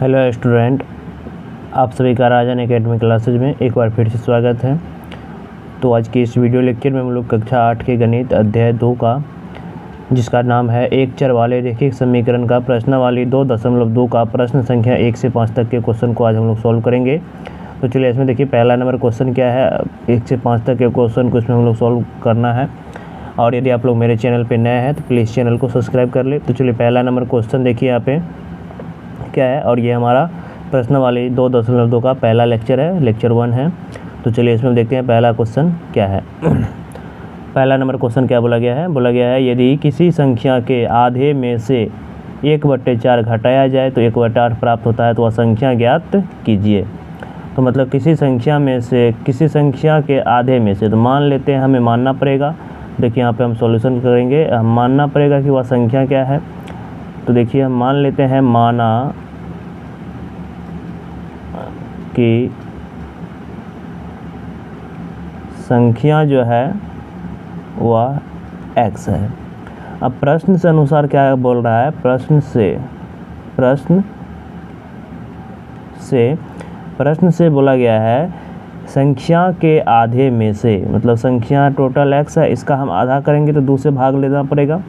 Hello student, आप सभी का राजन एकेडमी क्लासेज में एक बार फिर से स्वागत है। तो आज की इस वीडियो लेक्चर में हम लोग कक्षा 8 के गणित अध्याय 2 का, जिसका नाम है एक चर वाले रैखिक समीकरण का प्रश्नावली 2.2 का प्रश्न संख्या 1 से 5 तक के क्वेश्चन को आज हम लोग सॉल्व करेंगे। तो चलिए इसमें देखिए पहला नंबर क्वेश्चन क्या है। 1 से 5 तक के क्वेश्चन को इसमें हम लोग सॉल्व करना है। और यदि आप लोग मेरे चैनल पर नए हैं तो प्लीज़ चैनल को सब्सक्राइब कर ले। तो चलिए पहला नंबर क्वेश्चन देखिए यहाँ पे क्या है, और ये हमारा प्रश्नावली 2.2 का पहला लेक्चर है, लेक्चर 1 है। तो चलिए इसमें देखते हैं पहला क्वेश्चन क्या है। पहला नंबर क्वेश्चन क्या बोला गया है यदि किसी संख्या के आधे में से 1/4 घटाया जाए तो 1/8 प्राप्त होता है, तो वह संख्या ज्ञात कीजिए। तो मतलब किसी संख्या के आधे में से, तो मान लेते हैं, हमें मानना पड़ेगा। देखिए यहाँ पे हम सॉल्यूशन करेंगे, हम मानना पड़ेगा कि वह संख्या क्या है। तो देखिए हम मान लेते हैं, माना कि संख्या जो है वह x है। अब प्रश्न से अनुसार क्या बोल रहा है, प्रश्न से बोला गया है संख्या के आधे में से, मतलब संख्या टोटल x है, इसका हम आधा करेंगे तो 2 से भाग लेना पड़ेगा।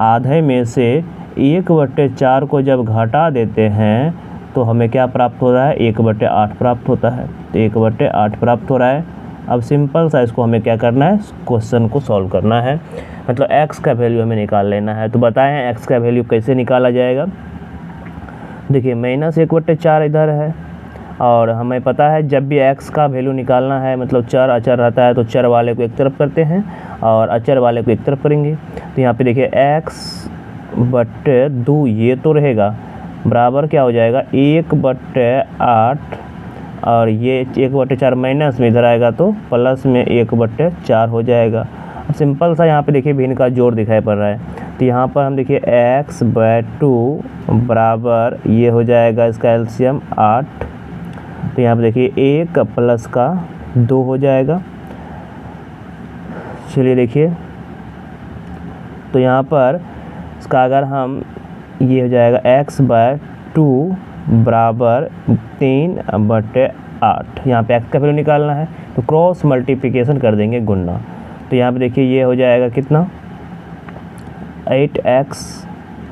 आधे में से 1/4 को जब घटा देते हैं तो हमें क्या प्राप्त हो रहा है, 1/8 प्राप्त होता है। तो 1/8 प्राप्त हो रहा है। अब सिंपल सा इसको हमें क्या करना है, क्वेश्चन को सॉल्व करना है, मतलब x का वैल्यू हमें निकाल लेना है। तो बताएं x का वैल्यू कैसे निकाला जाएगा। देखिए -1/4 इधर है, और हमें पता है जब भी x का वैल्यू निकालना है, मतलब चर अचर रहता है तो चर वाले को एक तरफ करते हैं और अचर वाले को एक तरफ करेंगे। तो यहाँ पे देखिए x/2 ये तो रहेगा, बराबर क्या हो जाएगा 1/8, और ये 1/4 माइनस में इधर आएगा तो प्लस में 1/4 हो जाएगा। अब सिंपल सा यहाँ पे देखिए भिन्न का जोड़ दिखाई पड़ रहा है। तो यहाँ पर हम देखिए x/2 बराबर ये हो जाएगा, इसका एलसीएम 8। तो यहाँ पे देखिए 1 प्लस का 2 हो जाएगा। चलिए देखिए, तो यहाँ पर इसका अगर हम, ये हो जाएगा x/2 बराबर 3/8। यहाँ पे x का वैल्यू निकालना है तो क्रॉस मल्टीप्लिकेशन कर देंगे, गुणा। तो यहाँ पे देखिए ये हो जाएगा कितना, 8x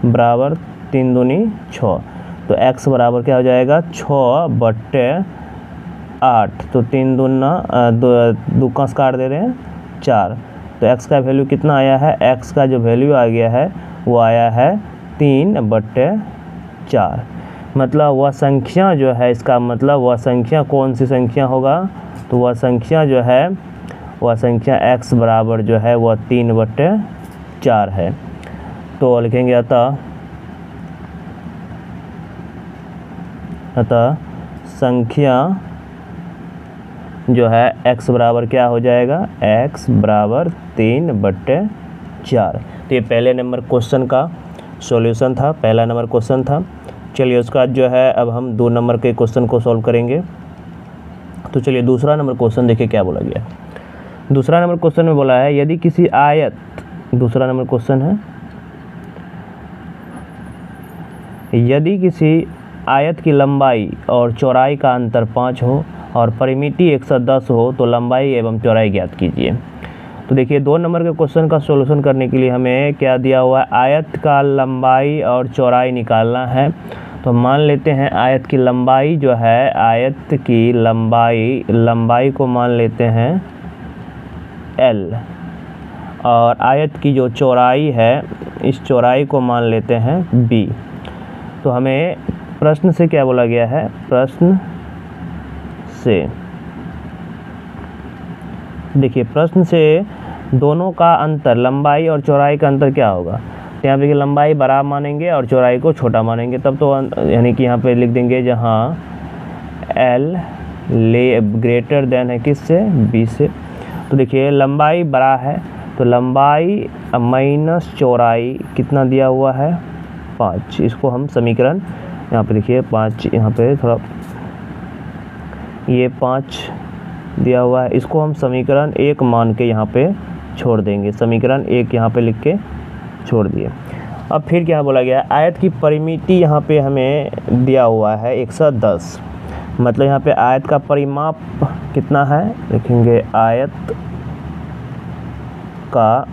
बराबर 3 दूनी 6। तो x बराबर क्या हो जाएगा 6/8। तो 3 दूना 2 कास काट दे रहे हैं 4। तो x का वैल्यू कितना आया है, x का जो वैल्यू आ गया है वो आया है 3/4। मतलब वह संख्या जो है, इसका मतलब वह संख्या कौन सी संख्या होगा, तो वह संख्या जो है, वह संख्या x बराबर जो है वह 3/4 है। तो लिखेंगे अतः संख्या जो है x बराबर क्या हो जाएगा, x बराबर 3/4। तो ये पहले नंबर क्वेश्चन का सॉल्यूशन था, पहला नंबर क्वेश्चन था। चलिए उसका जो है अब हम 2 नंबर के क्वेश्चन को सॉल्व करेंगे। तो चलिए दूसरा नंबर क्वेश्चन देखिए क्या बोला गया। दूसरा नंबर क्वेश्चन में बोला है यदि किसी आयत, दूसरा नंबर क्वेश्चन है, यदि किसी आयत की लंबाई और चौड़ाई का अंतर 5 हो और परिमिति 110 हो तो लंबाई एवं चौड़ाई ज्ञात कीजिए। तो देखिए 2 नंबर के क्वेश्चन का सॉल्यूशन करने के लिए हमें क्या दिया हुआ है, आयत का लंबाई और चौड़ाई निकालना है। तो मान लेते हैं आयत की लंबाई जो है, आयत की लंबाई को मान लेते हैं L, और आयत की जो चौड़ाई है, इस चौड़ाई को मान लेते हैं B। तो हमें प्रश्न से क्या बोला गया है, प्रश्न से देखिए, प्रश्न से दोनों का अंतर, लंबाई और चौड़ाई का अंतर क्या होगा। तो यहाँ पे लंबाई बड़ा मानेंगे और चौड़ाई को छोटा मानेंगे, तब तो यानी कि यहाँ पे लिख देंगे जहाँ L ग्रेटर देन है किससे, B से। तो देखिए लंबाई बड़ा है तो लंबाई माइनस चौड़ाई कितना दिया हुआ है, 5। इसको हम समीकरण, यहाँ पे देखिए 5, यहाँ पे थोड़ा ये 5 दिया हुआ है, इसको हम समीकरण 1 मान के यहाँ पे छोड़ देंगे। समीकरण 1 यहाँ पे लिख के छोड़ दिए। अब फिर क्या बोला गया है, आयत की परिमिति यहाँ पे हमें दिया हुआ है 110, मतलब यहाँ पे आयत का परिमाप कितना है, लिखेंगे आयत का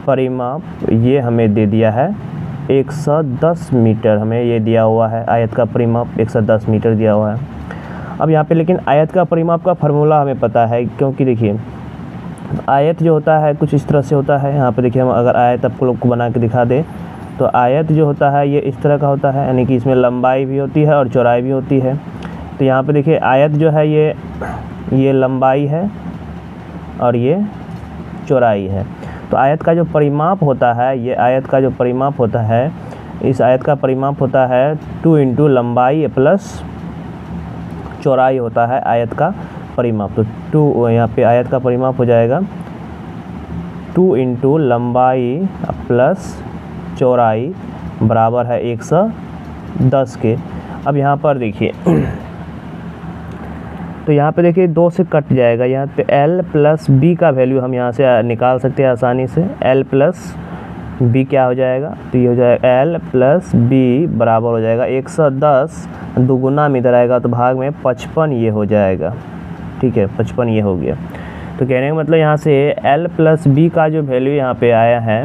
परिमाप ये हमें दे दिया है 110 मीटर, हमें ये दिया हुआ है, आयत का परिमाप 110 मीटर दिया हुआ है। अब यहाँ पे लेकिन आयत का परिमाप का फार्मूला हमें पता है, क्योंकि देखिए आयत जो होता है कुछ इस तरह से होता है। यहाँ पे देखिए हम अगर आयत आपको लोग को बना के दिखा दें तो आयत जो होता है ये इस तरह का होता है, यानी कि इसमें लंबाई भी होती है और चौड़ाई भी होती है। तो यहाँ पे देखिए आयत जो है ये लंबाई है और ये चौड़ाई है। तो आयत का जो परिमाप होता है, ये आयत का जो परिमाप होता है, इस आयत का परिमाप होता है 2 इंटू लंबाई प्लस चौड़ाई होता है आयत का परिमाप। तो 2 यहाँ पे आयत का परिमाप हो जाएगा 2 इंटू लंबाई प्लस चौड़ाई बराबर है 110 के। अब यहाँ पर देखिए तो यहाँ पे देखिए 2 से कट जाएगा, यहाँ पे L प्लस B का वैल्यू हम यहाँ से निकाल सकते हैं आसानी से। L प्लस B क्या हो जाएगा, तो ये हो जाएगा L प्लस B बराबर हो जाएगा 110, दुगुना में इधर आएगा तो भाग में 55 ये हो जाएगा, ठीक है 55 ये हो गया। तो कहने का मतलब यहाँ से L प्लस B का जो वैल्यू यहाँ पे आया है,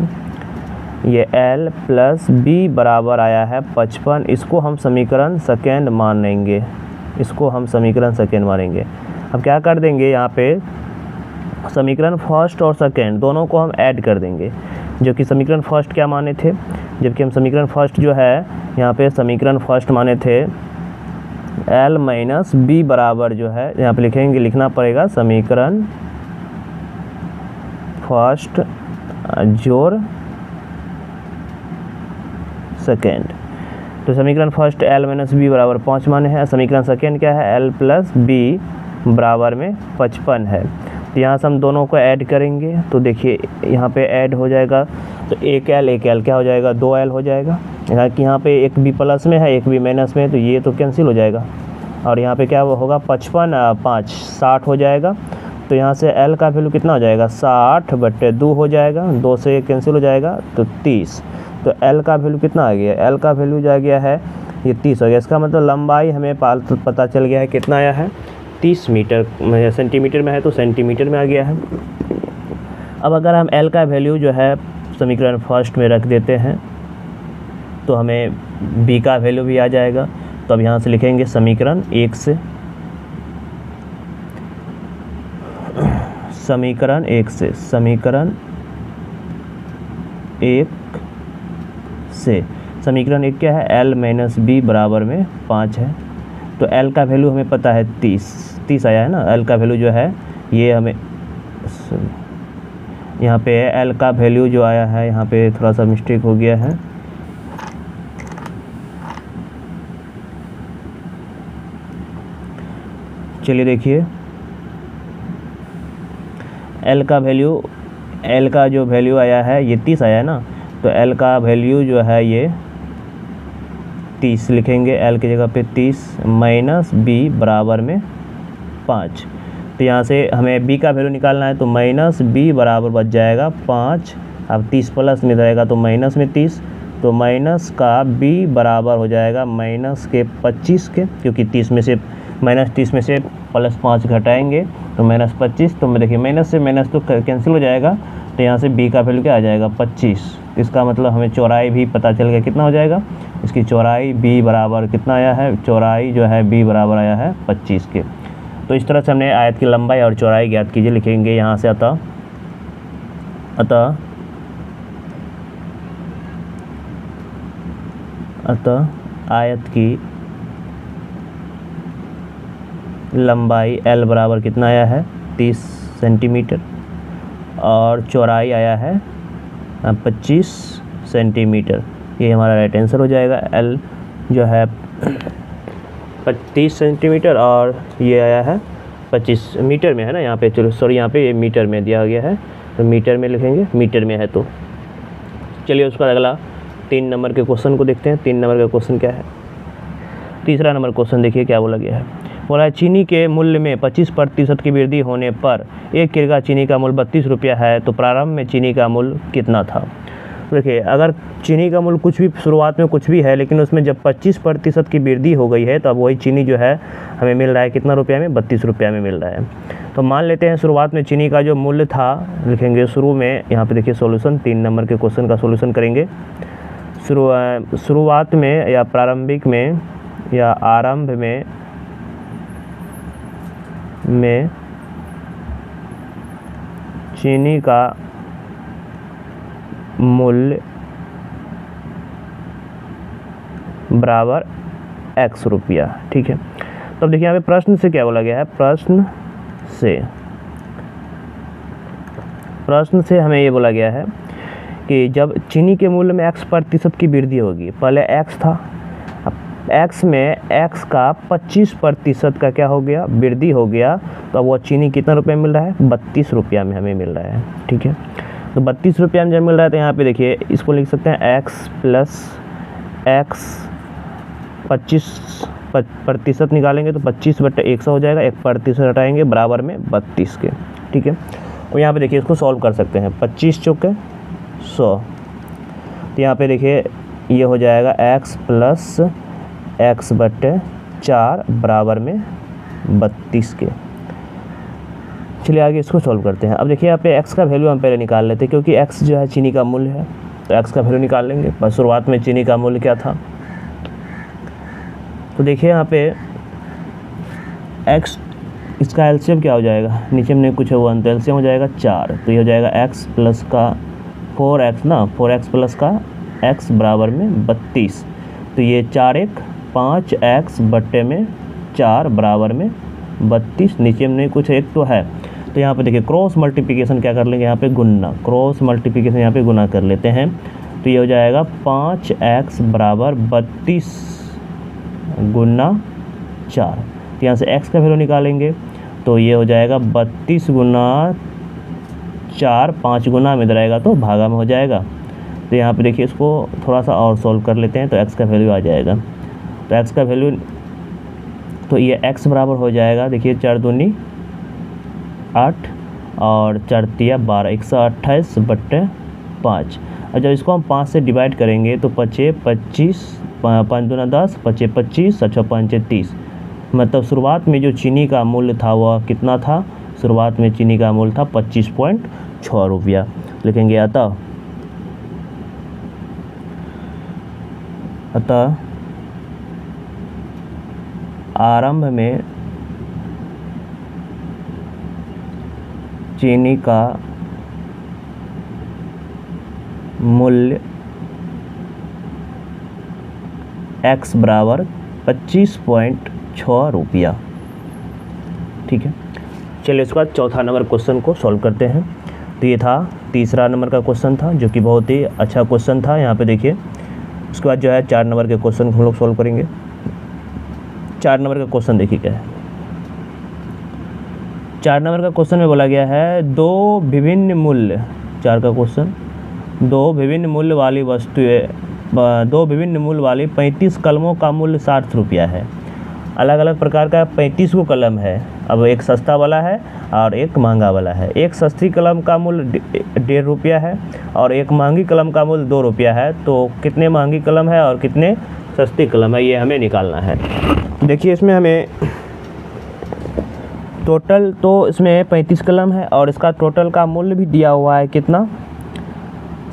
ये L प्लस B बराबर आया है 55। इसको हम समीकरण सेकेंड मानेंगे, इसको हम समीकरण सेकेंड मानेंगे। अब क्या कर देंगे, यहाँ पे समीकरण फर्स्ट और सेकेंड दोनों को हम ऐड कर देंगे, जो कि समीकरण फर्स्ट क्या माने थे, जबकि हम समीकरण फर्स्ट जो है यहाँ पे समीकरण फर्स्ट माने थे L माइनस B बराबर जो है यहाँ पे लिखेंगे, लिखना पड़ेगा समीकरण फर्स्ट जोड़ सेकेंड। तो समीकरण फर्स्ट L माइनस B बराबर 5 माने हैं, समीकरण सेकेंड क्या है L प्लस B बराबर में 55 है। तो यहाँ से हम दोनों को ऐड करेंगे, तो देखिए यहाँ पे ऐड हो जाएगा तो एक L क्या हो जाएगा, 2L हो जाएगा। यहाँ कि यहाँ पे एक B प्लस में है एक B माइनस में है, तो ये तो कैंसिल हो जाएगा। और यहाँ पे क्या होगा 55 5 60 हो जाएगा। तो यहाँ से L का वैल्यू कितना हो जाएगा 60/2 हो जाएगा, 2 से कैंसिल हो जाएगा तो 30। तो L का वैल्यू कितना आ गया, L का वैल्यू जो आ गया है ये 30 हो गया। इसका मतलब लंबाई हमें पता चल गया है कितना आया है 30 मीटर, सेंटीमीटर में है तो सेंटीमीटर में आ गया है। अब अगर हम L का वैल्यू जो है समीकरण फर्स्ट में रख देते हैं तो हमें B का वैल्यू भी आ जाएगा। तो अब यहाँ से लिखेंगे समीकरण 1 से, समीकरण 1 से, समीकरण 1 से, समीकरण 1 क्या है L माइनस B बराबर में 5 है। तो L का वैल्यू हमें पता है 30 आया है ना, L का वैल्यू जो है ये हमें यहाँ पे L का वैल्यू जो आया है, यहाँ पे थोड़ा सा मिस्टेक हो गया है, चलिए देखिए L का जो वैल्यू आया है ये 30 आया है ना, तो L का वैल्यू जो है ये 30 लिखेंगे, L की जगह पे 30 माइनस B बराबर में 5। तो यहाँ से हमें B का वैल्यू निकालना है, तो माइनस B बराबर बच जाएगा 5। अब 30 प्लस में रहेगा तो माइनस में 30, तो माइनस का B बराबर हो जाएगा माइनस के 25 के, क्योंकि 30 में से प्लस 5 घटाएंगे तो माइनस 25। तो देखिए माइनस से माइनस तो कैंसिल हो जाएगा, तो यहाँ से B का वैल्यू क्या आ जाएगा 25। इसका मतलब हमें चौड़ाई भी पता चल गया कितना हो जाएगा, इसकी चौड़ाई B बराबर कितना आया है, चौड़ाई जो है B बराबर आया है 25 के। तो इस तरह से हमने आयत की लंबाई और चौड़ाई ज्ञात कीजिए, लिखेंगे यहाँ से अतः आयत की लंबाई L बराबर कितना आया है 30 सेंटीमीटर और चौड़ाई आया है 25 सेंटीमीटर। ये हमारा राइट आंसर हो जाएगा। L जो है 30 सेंटीमीटर और ये आया है 25 मीटर में है ना, यहाँ पे चलो सॉरी यहाँ पे ये मीटर में दिया गया है, तो मीटर में लिखेंगे, मीटर में है। तो चलिए उसका अगला 3 नंबर के क्वेश्चन को देखते हैं। 3 नंबर का क्वेश्चन क्या है, तीसरा नंबर क्वेश्चन देखिए क्या बोला गया है। बोला है चीनी के मूल्य में 25% की वृद्धि होने पर 1 किलोग्राम चीनी का मूल्य 32 रुपया है, तो प्रारंभ में चीनी का मूल्य कितना था। देखिए, अगर चीनी का मूल्य कुछ भी शुरुआत में कुछ भी है, लेकिन उसमें जब 25% की वृद्धि हो गई है, तो अब वही चीनी जो है हमें मिल रहा है कितना रुपया में, 32 रुपया में मिल रहा है। तो मान लेते हैं शुरुआत में चीनी का जो मूल्य था, लिखेंगे शुरू में, यहाँ पे देखिए सॉल्यूशन 3 नंबर के क्वेश्चन का सॉल्यूशन करेंगे। शुरुआत में या प्रारंभिक में या आरंभ में चीनी का मूल्य बराबर x रुपया। ठीक है, तो अब देखिए यहाँ पे प्रश्न से क्या बोला गया है। प्रश्न से हमें ये बोला गया है कि जब चीनी के मूल्य में x% की वृद्धि होगी, पहले x था, अब x में x का 25% का क्या हो गया, वृद्धि हो गया, तो अब वो चीनी कितना रुपये मिल रहा है, 32 रुपया में हमें मिल रहा है। ठीक है, तो 32 रुपया में जब मिल रहा है, तो यहाँ पे देखिए इसको लिख सकते हैं x प्लस x 25% निकालेंगे तो 25/100 हो जाएगा, 1% हटाएंगे बराबर में 32 के। ठीक है, और यहाँ पे देखिए इसको सॉल्व कर सकते हैं, 25 चौके 100, तो यहाँ पे देखिए ये हो जाएगा x प्लस x/4 बराबर में 32 के। चलिए आगे इसको सॉल्व करते हैं। अब देखिए यहाँ पे x का वैल्यू हम पहले निकाल लेते हैं, क्योंकि x जो है चीनी का मूल्य है, तो x का वैल्यू निकाल लेंगे। पर शुरुआत में चीनी का मूल्य क्या था, तो देखिए यहाँ पे x, इसका एलसीएम क्या हो जाएगा, नीचे में कुछ है वो अंत, एलसीएम हो जाएगा 4, तो ये हो जाएगा x प्लस का 4x ना, 4x प्लस का x बराबर में 32, तो ये 4×1 5x बट्टे में 4 बराबर में 32, नीचे में कुछ एक तो है, तो यहाँ पे देखिए क्रॉस मल्टीप्लिकेशन क्या कर लेंगे, यहाँ पे गुना, क्रॉस मल्टीप्लिकेशन यहाँ पे गुना कर लेते हैं, तो ये हो जाएगा 5x बराबर 32 गुना 4, तो यहाँ से x का वैल्यू निकालेंगे, तो ये हो जाएगा 32 गुना 4, 5 गुना में इधर आएगा तो भागा में हो जाएगा। तो यहाँ पे देखिए इसको थोड़ा सा और सॉल्व कर लेते हैं, तो x का वैल्यू आ जाएगा, तो x का वैल्यू, तो ये x बराबर हो जाएगा, देखिए 4 दूनी 8 और 4 तिया 12, 128/5, और जब इसको हम 5 से डिवाइड करेंगे तो 5 25, 5 दूना 10, 5 25, 6 5 30, मतलब शुरुआत में जो चीनी का मूल्य था वह कितना था, शुरुआत में चीनी का मूल्य था 25.6 रुपया। लिखेंगे अतः आरंभ में चीनी का मूल्य x बराबर 25.6 रुपया। ठीक है, चलिए इसके बाद चौथा नंबर क्वेश्चन को सॉल्व करते हैं। तो ये था तीसरा नंबर का क्वेश्चन था, जो कि बहुत ही अच्छा क्वेश्चन था। यहाँ पे देखिए उसके बाद जो है 4 नंबर के क्वेश्चन हम लोग सॉल्व करेंगे। 4 नंबर का क्वेश्चन देखिए क्या है। 4 नंबर का क्वेश्चन में बोला गया है दो विभिन्न मूल्य, 4 का क्वेश्चन, दो विभिन्न मूल्य वाली वस्तुएं, 2 विभिन्न मूल्य वाली 35 कलमों का मूल्य 60 रुपया है। अलग अलग प्रकार का 35 को कलम है। अब एक सस्ता वाला है और एक महंगा वाला है। एक सस्ती कलम का मूल्य 1.5 रुपया है और एक महंगी कलम का मूल्य 2 रुपया है। तो कितने महंगी कलम है और कितने सस्ती कलम है, ये हमें निकालना है। देखिए इसमें हमें टोटल, तो इसमें 35 कलम है और इसका टोटल का मूल्य भी दिया हुआ है कितना,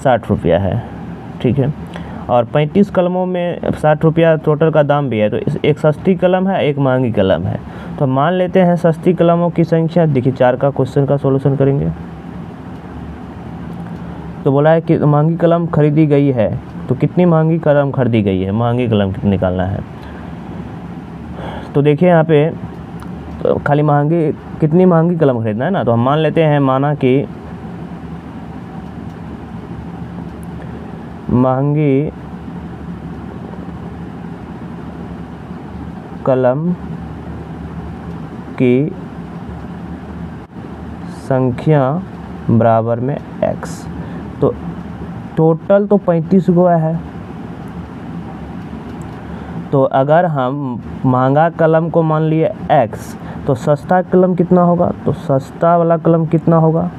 60 रुपया है। ठीक है, और 35 कलमों में 60 रुपया टोटल का दाम भी है। तो एक सस्ती कलम है, एक महंगी कलम है। तो मान लेते हैं सस्ती कलमों की संख्या। देखिए 4 का क्वेश्चन का सॉल्यूशन करेंगे। तो बोला है कि महंगी कलम खरीदी गई है, तो कितनी महंगी कलम खरीदी गई है, महंगी कलम कितनी निकालना है। तो देखिए यहाँ पे तो खाली महंगी, कितनी महंगी कलम खरीदना है ना। तो हम मान लेते हैं, माना कि महंगी कलम की संख्या बराबर में x। तो टोटल तो 35 गो है, तो अगर हम महंगा कलम को मान लिए x, तो सस्ता कलम कितना होगा? तो सस्ता वाला कलम कितना होगा?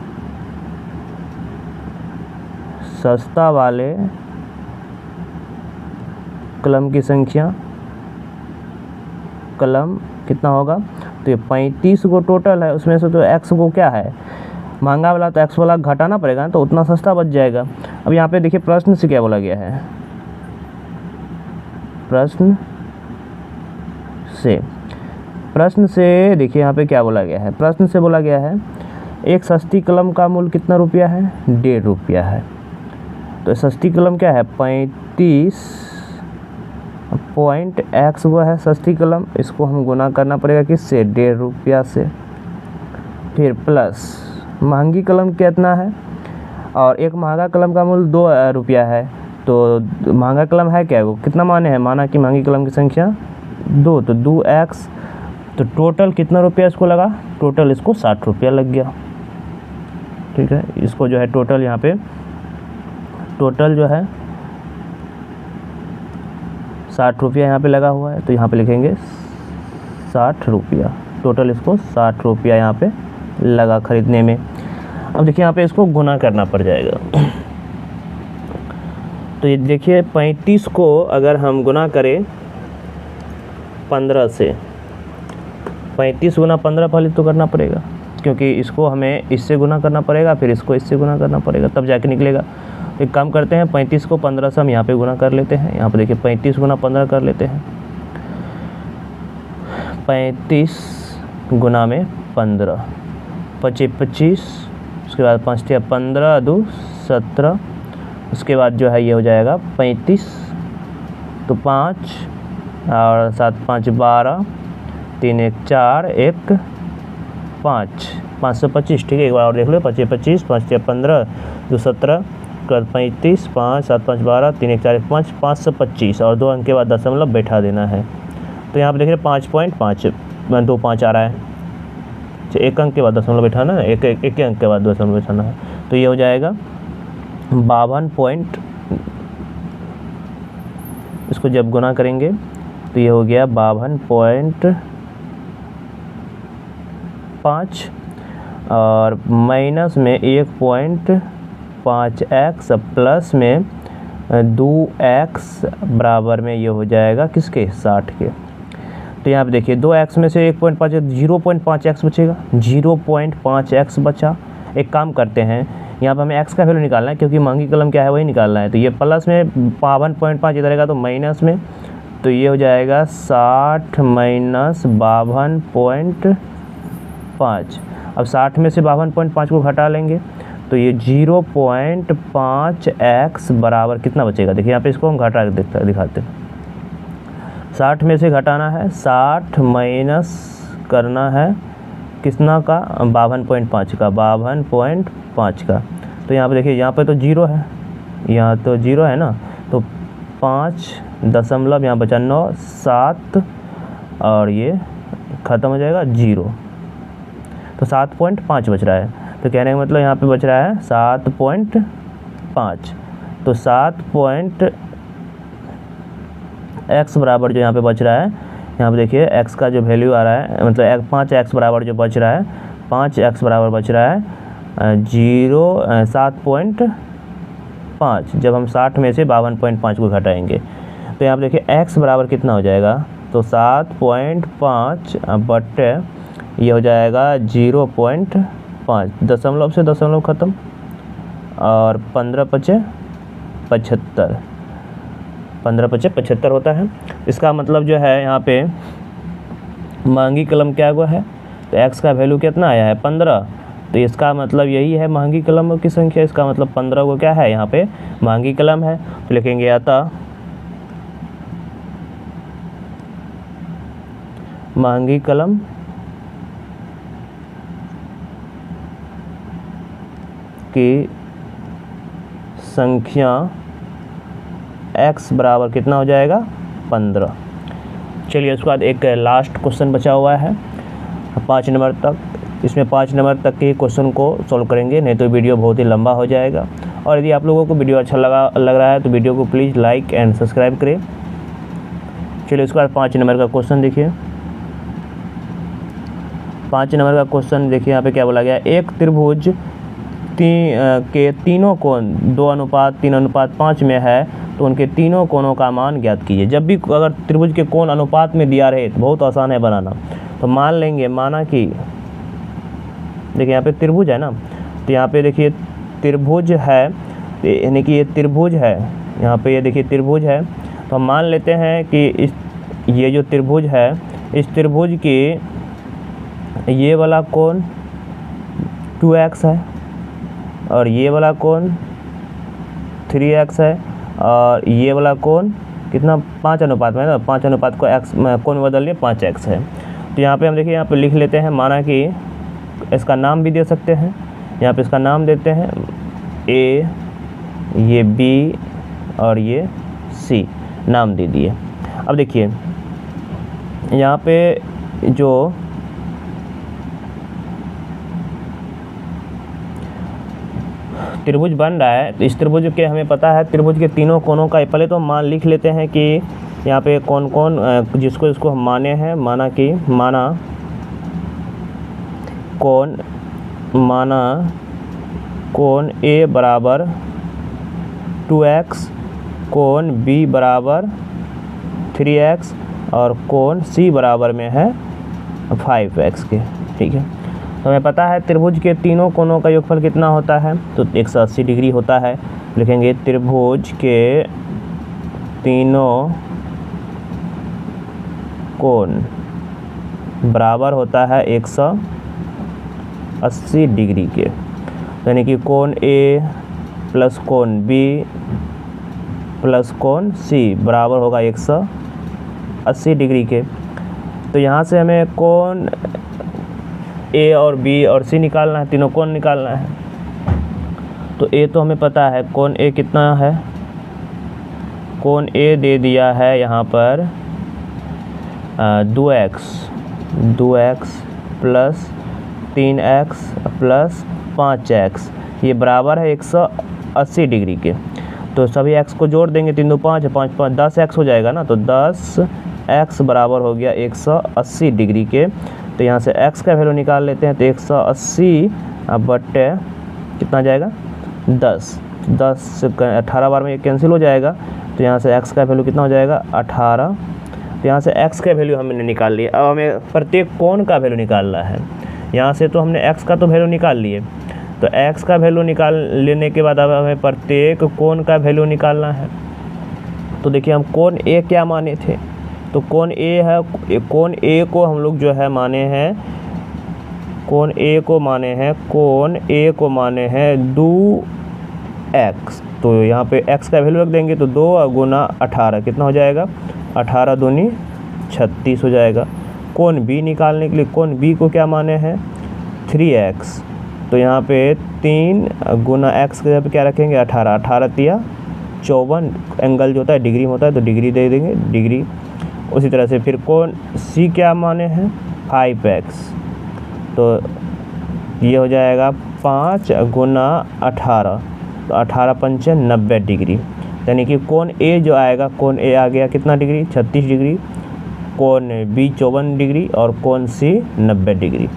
सस्ता वाले कलम की संख्या, कलम कितना होगा? तो ये 35 को टोटल है, उसमें से तो x को क्या है, महंगा वाला, तो x वाला घटाना पड़ेगा, तो उतना सस्ता बच जाएगा। अब यहाँ पे देखिए प्रश्न से क्या बोला गया है, प्रश्न से देखिए यहाँ पे क्या बोला गया है। प्रश्न से बोला गया है एक सस्ती कलम का मूल्य कितना रुपया है? 1.5 रुपया है। तो सस्ती कलम क्या है? 35 पॉइंट x वो है सस्ती कलम, इसको हम गुना करना पड़ेगा किससे? 1.5 रुपया से। फिर प्लस महंगी कलम कितना है, और एक महंगा कलम का मूल्य 2 रुपया है। तो महंगा कलम है क्या, वो कितना माने हैं? माना कि महंगी कलम की संख्या 2, तो 2x। तो टोटल कितना रुपया इसको लगा? टोटल इसको 60 रुपया लग गया। ठीक है, इसको जो है टोटल यहाँ पे टोटल जो है 60 रुपया यहाँ पे लगा हुआ है। तो यहाँ पे लिखेंगे 60 रुपया, टोटल इसको 60 रुपया यहाँ पे लगा ख़रीदने में। अब देखिए यहाँ पे इसको गुना करना पड़ जाएगा। तो ये देखिए 35 को अगर हम गुना करें 15 से, 35 गुना 15 पहले तो करना पड़ेगा, क्योंकि इसको हमें इससे गुना करना पड़ेगा, फिर इसको इससे गुना करना पड़ेगा, तब जाके निकलेगा। एक काम करते हैं, 35 को 15 से हम यहाँ पे गुना कर लेते हैं। यहाँ पे देखिए 35 गुना 15 कर लेते हैं। 35 गुना में 15, 25, उसके बाद 5 × 15, 2 17, उसके बाद जो है ये हो जाएगा 35, तो 5 और 7 5 12, 3 1 4, 1 5, 525। ठीक है, एक बार और देख लो, 25 25, 5 × 15, 2 17, 35, 5 7 5 12, 3 1 4 1 5, 525, और 2 अंक के बाद दशमलव बैठा देना है। तो यहाँ पे देख रहे 5.5, 2 5 आ रहा है, एक अंक के बाद दशमलव बैठाना है, एक अंक के बाद दशमलव बैठाना है। तो ये हो जाएगा 52 पॉइंट, इसको जब गुना करेंगे तो ये हो गया 52.5, और माइनस में 1.5x प्लस में 2x बराबर में ये हो जाएगा किसके? 60 के। तो यहाँ पे देखिए 2x में से 1.5 0.5x बचेगा, 0.5x बचा। एक काम करते हैं, यहाँ पर हमें x का वैल्यू निकालना है, क्योंकि महंगी कलम क्या है वही निकालना है। तो ये प्लस में 52.5 इधर रहेगा, तो माइनस में, तो ये हो जाएगा 60 माइनस 52.5। अब 60 में से 52.5 को घटा लेंगे, तो ये 0.5x बराबर कितना बचेगा? देखिए यहाँ पे इसको हम घटा के दिखाते हैं। 60 में से घटाना है, 60 माइनस करना है कितना का? 52.5 का, 52.5 का। तो यहाँ पे देखिए, यहाँ पे तो 0 है, यहाँ तो 0 है ना, तो 5 दशमलव यहाँ बचा 9 7, और ये ख़त्म हो जाएगा 0, तो 7.5 बच रहा है। तो कहने का मतलब यहाँ पे बच रहा है 7.5। तो 7x बराबर जो यहाँ पे बच रहा है, यहाँ पे देखिए x का जो वैल्यू आ रहा है, मतलब 5x बराबर जो बच रहा है, 5x बराबर बच रहा है 7.5। जब हम 60 में से 52.5 को घटाएंगे, तो यहाँ पे देखिए x बराबर कितना हो जाएगा? तो 7.5 बटे ये हो जाएगा 0.5, दशमलव से दशमलव ख़त्म, और 15 × 75, 15 × 75 होता है। इसका मतलब जो है यहाँ पे महंगी कलम क्या हुआ है, तो x का वैल्यू कितना आया है? 15। तो इसका मतलब यही है महंगी कलमों की संख्या, इसका मतलब 15 को क्या है यहाँ पे महंगी कलम है। तो लिखेंगे अतः महंगी कलम की संख्या x बराबर कितना हो जाएगा? 15। चलिए उसके बाद एक लास्ट क्वेश्चन बचा हुआ है 5 नंबर तक। इसमें 5 नंबर तक के क्वेश्चन को सॉल्व करेंगे, नहीं तो वीडियो बहुत ही लंबा हो जाएगा। और यदि आप लोगों को वीडियो अच्छा लग रहा है तो वीडियो को प्लीज़ लाइक एंड सब्सक्राइब करें। चलिए उसके बाद 5 नंबर का क्वेश्चन देखिए। 5 नंबर का क्वेश्चन देखिए, यहाँ पे क्या बोला गया, एक त्रिभुज के तीनों कोण 2:3:5 में है तो उनके तीनों कोणों का मान ज्ञात कीजिए। जब भी अगर त्रिभुज के कोण अनुपात में दिया रहे तो बहुत आसान है बनाना। तो मान लेंगे, माना कि देखिए यहाँ पे त्रिभुज है ना, तो यहाँ पे देखिए त्रिभुज है, यानी कि ये त्रिभुज है, यहाँ पे ये देखिए त्रिभुज है। तो हम मान लेते हैं कि ये जो त्रिभुज है, इस त्रिभुज की ये वाला कोण 2x है और ये वाला कोण 3x है और ये वाला कोण कितना 5 अनुपात में है ना, 5 अनुपात को x कोण बदल लिए 5x है। तो यहाँ पे हम देखिए यहाँ पे लिख लेते हैं, माना कि इसका नाम भी दे सकते हैं, यहाँ पे इसका नाम देते हैं A, ये B और ये C, नाम दे दिए। अब देखिए यहाँ पे जो त्रिभुज बन रहा है, तो इस त्रिभुज के हमें पता है त्रिभुज के तीनों कोणों का, पहले तो हम मान लिख लेते हैं कि यहाँ पे कौन कौन जिसको इसको हम माने हैं, माना कोण A बराबर 2x, कोण B बराबर 3x और कोण C बराबर में है 5x के। ठीक है, तो हमें पता है त्रिभुज के तीनों कोणों का योगफल कितना होता है, तो 180 डिग्री होता है। लिखेंगे त्रिभुज के तीनों कोण बराबर होता है 180 डिग्री के, यानी कि कोण A प्लस कोण B प्लस कोण C बराबर होगा 180 डिग्री के। तो यहाँ से हमें कोण A और B और C निकालना है, तीनों कोण निकालना है। तो A तो हमें पता है, कोण A कितना है, कोण A दे दिया है यहाँ पर 2x plus 3x plus 5x, ये बराबर है 180 डिग्री के। तो सभी x को जोड़ देंगे, 3 2 5 5 5 10x हो जाएगा ना, तो 10x बराबर हो गया 180 डिग्री के। तो यहाँ से x का वैल्यू निकाल लेते हैं, तो 180 बटे कितना जाएगा 10 18 बार में ये कैंसिल हो जाएगा। तो यहाँ से x का वैल्यू कितना हो जाएगा 18। तो यहाँ से x का वैल्यू हमने निकाल लिया। अब हमें प्रत्येक कोण का वैल्यू निकालना है। यहाँ से तो हमने x का तो वैल्यू निकाल लिए, तो x का वैल्यू निकाल लेने के बाद अब हमें प्रत्येक कोण का वैल्यू निकालना है। तो देखिए हम कोण A क्या माने थे, तो कोण A है, कोण A को हम लोग जो है माने हैं, कोण A को माने हैं 2x। तो यहाँ पे x का वैल्यू रख देंगे, तो 2 गुना 18 कितना हो जाएगा 18 दूनी 36 हो जाएगा। कोण B निकालने के लिए कोण B को क्या माने हैं 3x, तो यहाँ पे 3 गुना x के जगह पे क्या रखेंगे 18, 18 तिया 54, एंगल जो होता है डिग्री में होता है तो डिग्री दे देंगे डिग्री। उसी तरह से फिर कोण C क्या माने हैं 5x, तो ये हो जाएगा 5 गुना 18, तो 18 पंचे 90 डिग्री, यानी कि कोण A जो आएगा, कोण A आ गया कितना डिग्री 36 डिग्री, कोण B 54 डिग्री और कोण C 90 डिग्री।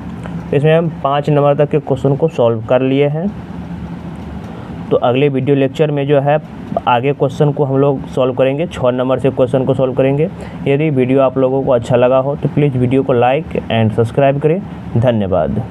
इसमें हम 5 नंबर तक के क्वेश्चन को सॉल्व कर लिए हैं। तो अगले वीडियो लेक्चर में जो है आगे क्वेश्चन को हम लोग सॉल्व करेंगे, 6 नंबर से क्वेश्चन को सॉल्व करेंगे। यदि वीडियो आप लोगों को अच्छा लगा हो तो प्लीज़ वीडियो को लाइक एंड सब्सक्राइब करें। धन्यवाद।